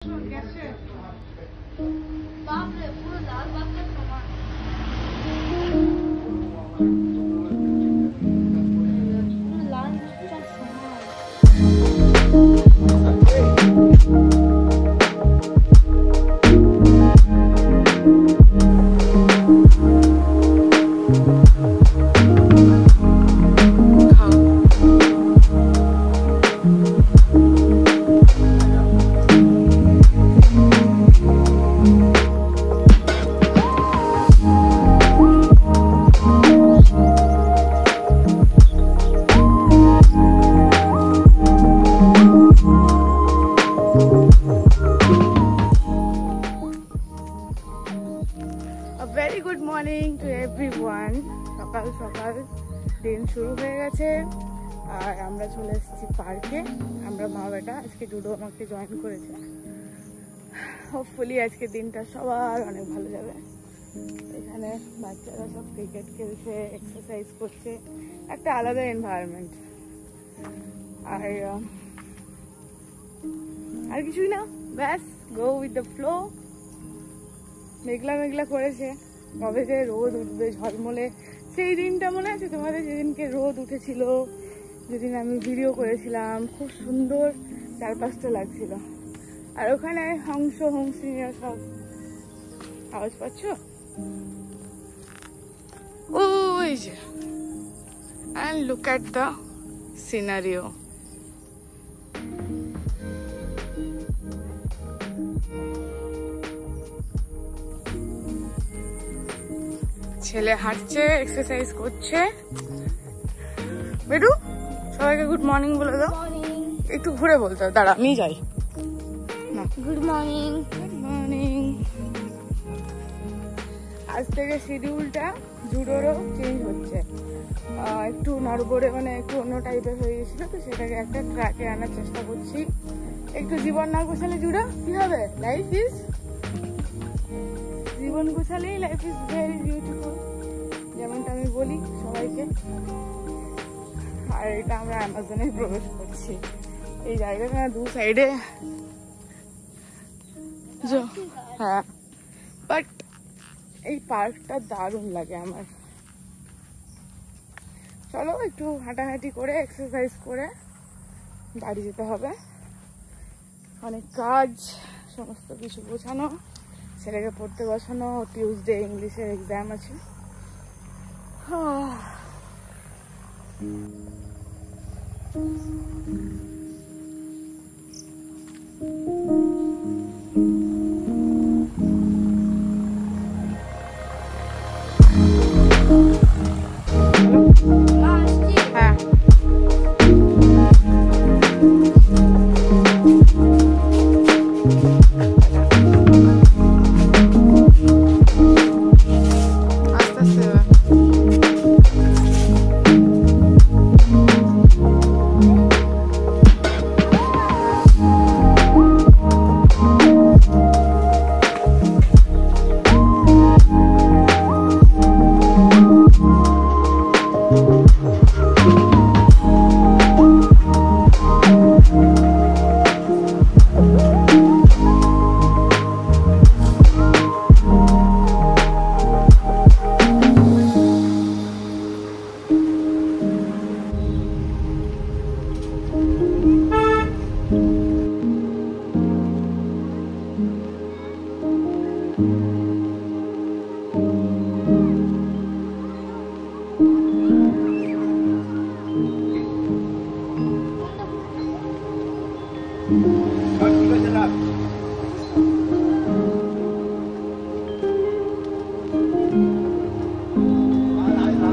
बाप रे पूरा लाल बाग का सामान पूरा लाल का सामान very good morning to everyone. সকাল সকাল দিন শুরু হয়ে গেছে আর আমরা চলে এসেছি পার্কে। আমরা মা বেটা আজকে জুডো আমাকে জয়েন করেছে। হোপফুলি আজকে দিনটা সবার অনেক ভালো যাবে। এখানে বাচ্চারা সব ক্রিকেট খেলছে, এক্সারসাইজ করছে, একটা আলাদা এনভায়রনমেন্ট। আর কিছুই না, ব্যাস গো উইথ দ্য ফ্লো। মেঘলা মেঘলা করেছে, কবে যে রোদ উঠবে ঝলমলে সেই দিনটা মনে আছে তোমাদের? যেদিনকে রোদ উঠেছিল, যেদিন আমি ভিডিও করেছিলাম, খুব সুন্দর চারপাশটা লাগছিল। আর ওখানে হংসিনীরা সব আওয়াজ পাচ্ছ ওই যে। and look at the scenario. ছেলে হাঁটছে, এক্সারসাইজ করছে। বেডু সবাইকে গুড মর্নিং বলে দাও। একটু ঘুরে বলতে হবে, দাঁড়া আমি যাই। Good morning good morning. আজ থেকে শিডিউলটা জুডোরও চেঞ্জ হচ্ছে। একটু নড়বড়ে মানে একটু অন্য টাইপের হয়ে গেছিল, তো সেটাকে একটা ট্র্যাকে আনার চেষ্টা করছি। একটু জীবন না গোছালে জুডো কি হবে? জীবন গোছালেই লাইফ ইজ ভেরি বিউটিফুল, যেমনটা আমি বলি সবাইকে। আর এটা আমরা অ্যামাজনে প্রবেশ করছি। এই জায়গাটা দু সাইডে, হ্যাঁ, বাট এই পার্কটা দারুণ লাগে আমার। চলো একটু হাঁটাহাঁটি করে এক্সারসাইজ করে বাড়ি যেতে হবে। অনেক কাজ, সমস্ত কিছু গোছানো, ছেলেকে পড়তে বসানো, টিউসডে ইংলিশের এক্সাম আছে। হ্যাঁ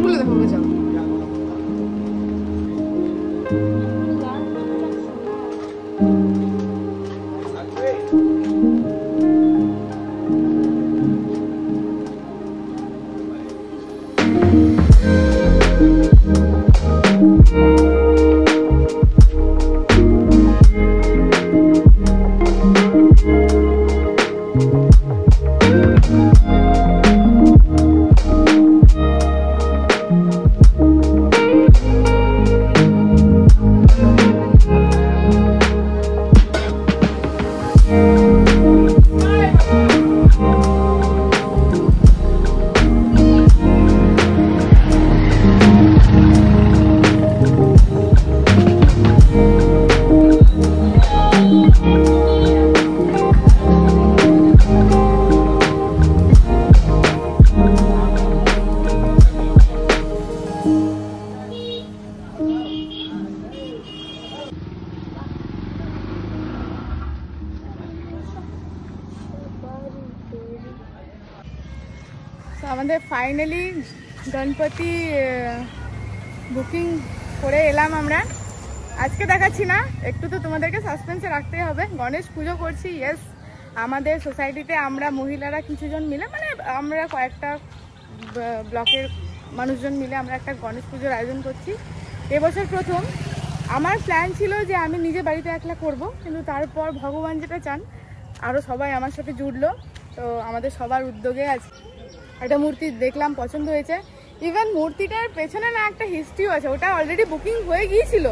বলে দেখো যাও। তো আমাদের ফাইনালি গণপতি বুকিং করে এলাম আমরা। আজকে দেখাচ্ছি না, একটু তো তোমাদেরকে সাসপেন্সে রাখতেই হবে। গণেশ পুজো করছি, ইয়েস। আমাদের সোসাইটিতে আমরা মহিলারা কিছুজন মিলে, মানে আমরা কয়েকটা ব্লকের মানুষজন মিলে আমরা একটা গণেশ পুজোর আয়োজন করছি এবছর প্রথম। আমার প্ল্যান ছিল যে আমি নিজে বাড়িতে একলা করব, কিন্তু তারপর ভগবান যেটা চান আরও সবাই আমার সাথে জুড়লো। তো আমাদের সবার উদ্যোগে আছে একটা মূর্তি দেখলাম, পছন্দ হয়েছে। ইভেন মূর্তিটার পেছনে না একটা হিস্ট্রিও আছে, ওটা অলরেডি বুকিং হয়ে গিয়েছিল।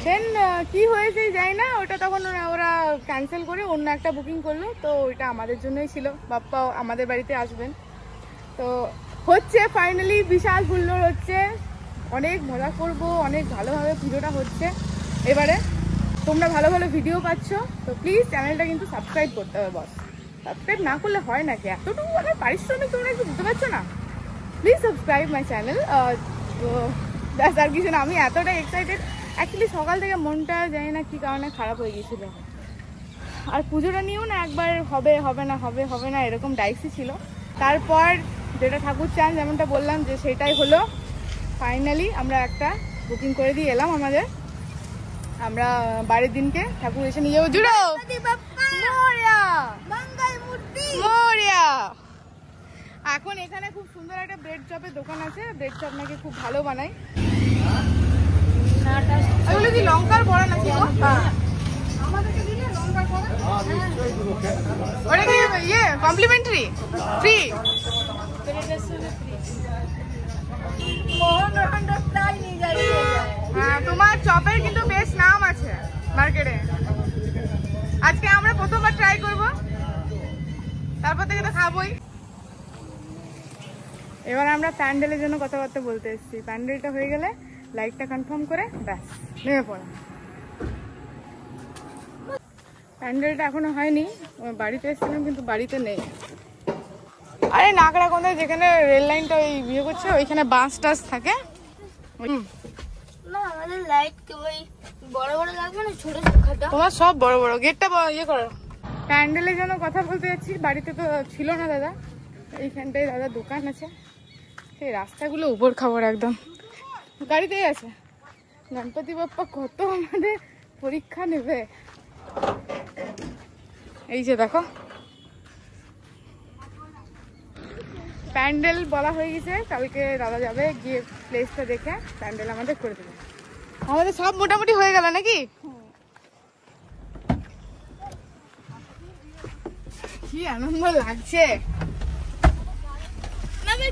দেন কি হয়েছে জানি না, ওটা তখন ওরা ক্যান্সেল করে অন্য একটা বুকিং করলো। তো ওইটা আমাদের জন্যই ছিল, বাপ্পা আমাদের বাড়িতে আসবেন। তো হচ্ছে ফাইনালি, বিশাল হুল্লোড় হচ্ছে, অনেক মজা করব, অনেক ভালোভাবে পুজোটা হচ্ছে এবারে। তোমরা ভালো ভালো ভিডিও পাচ্ছ, তো প্লিজ চ্যানেলটা কিন্তু সাবস্ক্রাইব করতে হবে বস। সাবস্ক্রাইব না করলে হয় নাকি? এতটুকু আমার পারিশ্রমিক তোমরা একটু বুঝতে পারছো না? Please subscribe my channel. তো ব্যাস, আর কিছু না। আমি এতটা এক্সাইটেড, অ্যাকচুয়ালি সকাল থেকে মনটা জানি না কী কারণে খারাপ হয়ে গিয়েছিল। আর পুজোটা নিয়েও না একবার হবে হবে না হবে হবে না এরকম ডাইসি ছিল। তারপর যেটা ঠাকুর চান, যেমনটা বললাম, যে সেটাই হলো। ফাইনালি আমরা একটা বুকিং করে দিয়ে এলাম আমাদের। আমরা বাড়ির দিনকে ঠাকুর এসে নিয়ে যাবো। জুড়ো মোরিয়া। এখন এখানে খুব সুন্দর একটা ব্রেড চপের দোকান আছে, ব্রেড চপ নাকি খুব ভালো বানায়। এগুলো কি লঙ্কার বড়া নাকি? ওটা কি ইয়ে কমপ্লিমেন্টারি ফ্রি? হ্যাঁ, তোমার চপের কিন্তু বেশ নাম আছে মার্কেটে। আজকে আমরা প্রথমবার ট্রাই করব, তারপর থেকে তো খাবোই। এবার আমরা প্যান্ডেলের জন্য কথাবার্তা বলতে এসেছি। প্যান্ডেলটা হয়ে গেলে লাইটটা কনফার্ম করে ব্যাস নেমে পড়া। প্যান্ডেলটা এখনো হয়নি, বাড়িতে এসেছিলাম কিন্তু বাড়িতে নেই। আরে নাকড়া কোথায়, যেখানে রেল লাইনটা ওই বিয়ে করছে ওইখানে বাস টাস থাকে। না, আমাদের লাইট কেবল বড় বড় লাগবে না, ছোট ছোট। তোমার সব বড় বড়। গেটটা ইয়ে করো। প্যান্ডেলের জন্য কথা বলতে যাচ্ছি, বাড়িতে তো ছিল না দাদা। এইখানটায় দাদা দোকান আছে। সেই রাস্তাগুলো উপর খাবার একদম, গাড়িতেই আছে। গণপতি বাপ্পা কত আমাদের পরীক্ষা নেবে। এই যে দেখো প্যান্ডেল বলা হয়ে গেছে, কালকে দাদা যাবে, গিয়ে প্লেসটা দেখে প্যান্ডেল আমাদের করে দেবে। আমাদের সব মোটামুটি হয়ে গেল নাকি? কি আনন্দ লাগছে।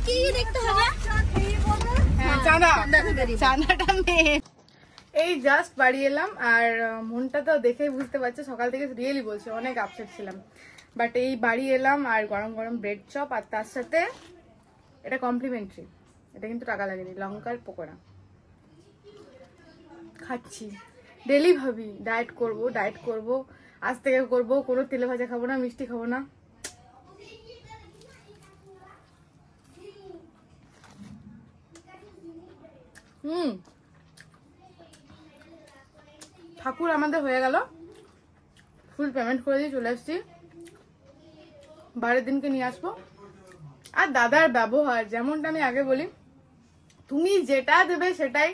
কি দেখতে হবে? চাঁদাটা মেয়ে। এই জাস্ট বাড়ি এলাম, আর মনটা তো দেখেই বুঝতে পারছো, সকাল থেকে রিয়েলি বলছি অনেক আপসেট ছিলাম। বাট এই বাড়ি এলাম, আর গরম গরম ব্রেড চপ, আর তার সাথে এটা কমপ্লিমেন্টারি, এটা কিন্তু টাকা লাগেনি, লঙ্কার পকোড়া খাচ্ছি। ডেলি ভাবি ডায়েট করব, আজ থেকে করব, কোনো তেলে ভাজা খাবো না, মিষ্টি খাবো না। ঠাকুর আমাদের হয়ে গেল, ফুল পেমেন্ট করে দিয়ে চলে আসছি। বারের দিনকে নিয়ে আসবো। আর দাদার ব্যবহার, যেমনটা আমি আগে বলি, তুমি যেটা দেবে সেটাই,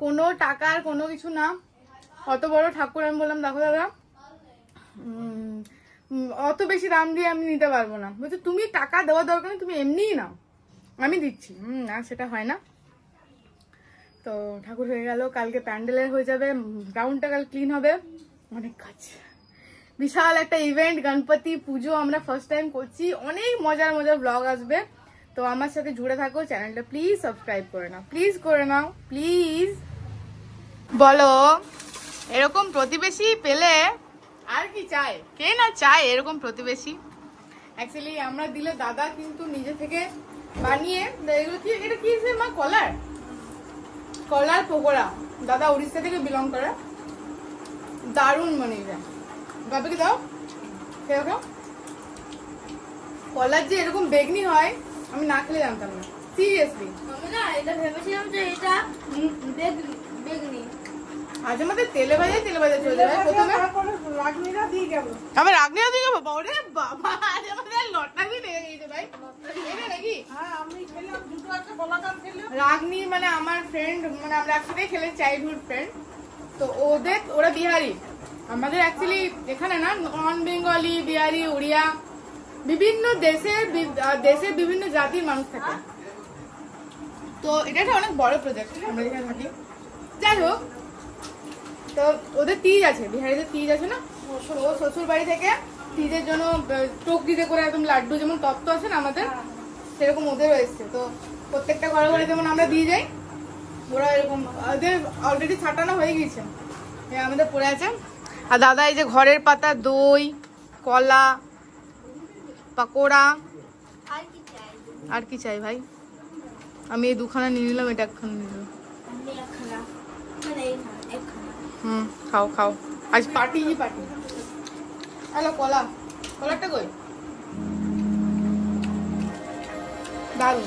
কোনো টাকার কোনো কিছু না। অত বড় ঠাকুর, আমি বললাম দেখো দাদা অত বেশি দাম দিয়ে আমি নিতে পারবো না। বলছি তুমি টাকা দেওয়ার দরকার নেই, তুমি এমনিই নাও, আমি দিচ্ছি। না, সেটা হয় না। তো ঠাকুর হয়ে গেল, কালকে প্যান্ডেলের হয়ে যাবে, গ্রাউন্ডটা কাল ক্লিন হবে, অনেক কাজ। বিশাল একটা ইভেন্ট, গণপতি পুজো আমরা ফার্স্ট টাইম করছি, অনেক মজার মজার ব্লগ আসবে। তো আমার সাথে জুড়ে থাকো, চ্যানেলটা প্লিজ সাবস্ক্রাইব করে নাও, প্লিজ করে নাও, প্লিজ। বলো, এরকম প্রতিবেশী পেলে আর কি চাই? কে না চায় এরকম প্রতিবেশী। অ্যাকচুয়ালি আমরা দিলে দাদা কিন্তু নিজে থেকে বানিয়ে, এগুলো কি, এটা কি মা? কলার পকোড়া। দাদা উড়িষ্যা থেকে বিলং করে, দারুণ বানিয়ে যায়। বাবাকে দাও, খেয়ে খাও। কলার যে এরকম বেগনি হয় আমি না খেলে জানতাম না, সিরিয়াসলি। আমি না এটা ভেবেছিলাম যে এটা বেগনি। আজ আমাদের তেলে ভাজা চলে যাবে। প্রথমে রাগনিরা দিয়ে গেল, আমি রাগনিরা দিয়ে গেবো। ওরে বাবা, আজ আমাদের লটারি লেগে গেছে ভাই। নেবে নাকি? হ্যাঁ আমি খেলাম, দুটো আছে কলাকার খেলাম। রাগনি মানে আমার ফ্রেন্ড, মানে আমরা একসাথে খেলে, চাইল্ডহুড ফ্রেন্ড। তো ওরা বিহারি, আমাদের অ্যাকচুয়ালি এখানে না নন বেঙ্গলি, বিহারি, উড়িয়া, বিভিন্ন দেশের বিভিন্ন জাতির মানুষ থাকে। তো এটা একটা অনেক বড় প্রজেক্ট আমরা যেখানে থাকি। যাই হোক, তো ওদের তিজ আছে, বিহারিদের তিজ আছে না, ও শ্বশুর বাড়ি থেকে তিজের জন্য টকরিতে করে একদম লাড্ডু, যেমন তত্ত্ব আছে না আমাদের, সেরকম ওদেরও এসছে। তো প্রত্যেকটা ঘরে ঘরে যেমন আমরা দিয়ে যাই, ওরা এরকম ওদের অলরেডি ছাটানো হয়ে গিয়েছে, আমাদের পড়ে আছে। আর দাদা এই যে ঘরের পাতা, দই, কলা, পাকোড়া, আর কি চাই? আর কি চাই ভাই? আমি এই দুখানা নিয়ে নিলাম, এটা একখানা নিয়ে নিলাম। আমি একখানা, মানে একখানা। খাও খাও, আজ পার্টি। হ্যালো, কলারটা কই? দারুন।